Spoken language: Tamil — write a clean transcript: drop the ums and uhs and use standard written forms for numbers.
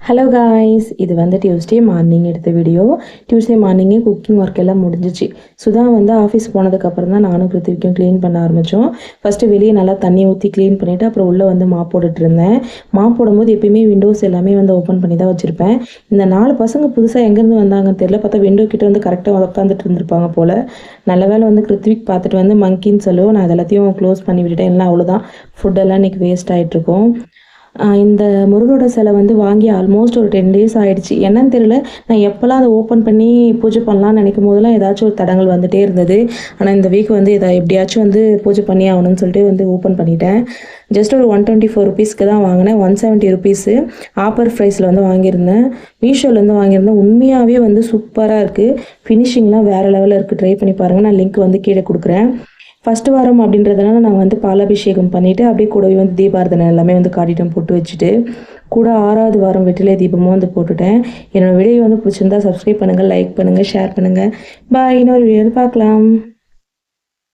ஹலோ காய்ஸ், இது வந்து டியூஸ்டே மார்னிங் எடுத்த வீடியோ. டியூஸ்டே மார்னிங்கே குக்கிங் ஒர்க் எல்லாம் முடிஞ்சிச்சு. சுதா வந்து ஆஃபீஸ் போனதுக்கப்புறம் தான் நானும் கிருத்திக்கும் க்ளீன் பண்ண ஆரம்பித்தோம். ஃபஸ்ட்டு வெளியே நல்லா தண்ணி ஊற்றி க்ளீன் பண்ணிவிட்டு அப்புறம் உள்ளே வந்து மாப் போட்டுட்டு இருந்தேன். மாப் போடும்போது எப்பயுமே விண்டோஸ் எல்லாமே வந்து ஓப்பன் பண்ணி தான் வச்சுருப்பேன். இந்த 4 பசங்க புதுசாக எங்கேருந்து வந்தாங்கன்னு தெரியல. பார்த்தா விண்டோ கிட்ட வந்து கரெக்டாக உட்காந்துட்டு இருந்திருப்பாங்க போல். நல்ல வேலை வந்து கிருத்திக் பார்த்துட்டு வந்து மங்கின்னு சொல்லுவோம். நான் எல்லாத்தையும் க்ளோஸ் பண்ணி விட்டுட்டேன். எல்லாம் அவ்வளோதான், ஃபுட்டெல்லாம் இன்றைக்கி வேஸ்ட் ஆகிட்ருக்கோம். இந்த முருகரோட சிலை வந்து வாங்கி ஆல்மோஸ்ட் ஒரு 10 டேஸ் ஆகிடுச்சு. என்னன்னு தெரியல, நான் எப்போல்லாம் அதை ஓப்பன் பண்ணி பூஜை பண்ணலான்னு நினைக்கும் போதெல்லாம் ஏதாச்சும் ஒரு தடங்கள் வந்துகிட்டே இருந்தது. ஆனால் இந்த வீக் வந்து இதை எப்படியாச்சும் வந்து பூஜை பண்ணி ஆகணும்னு சொல்லிட்டு வந்து ஓப்பன் பண்ணிட்டேன். ஜஸ்ட் ஒரு 124 ருபீஸ்க்கு தான் வாங்கினேன். 170 ருபீஸு ஆப்பர் ப்ரைஸில் வந்து வாங்கியிருந்தேன். மீஷோலேருந்து வாங்கியிருந்தேன். உண்மையாகவே வந்து சூப்பராக இருக்குது. ஃபினிஷிங்லாம் வேறு லெவலில் இருக்குது. ட்ரை பண்ணி பாருங்கள். நான் லிங்க் வந்து கீழே கொடுக்குறேன். ஃபஸ்ட்டு வாரம் அப்படின்றதுனால நான் வந்து பாலாபிஷேகம் பண்ணிவிட்டு அப்படியே கூடவே வந்து தீபாரதனை எல்லாமே வந்து காட்டிட்டேன் போட்டு வச்சுட்டு. கூட 6வது வாரம் வெற்றிலை தீபமும் வந்து போட்டுட்டேன். என்னோடய வீடியோ வந்து பிடிச்சிருந்தா சப்ஸ்கிரைப் பண்ணுங்கள், லைக் பண்ணுங்கள், ஷேர் பண்ணுங்கள். பாய். இன்னொரு வீடியோவில் பார்க்கலாம்.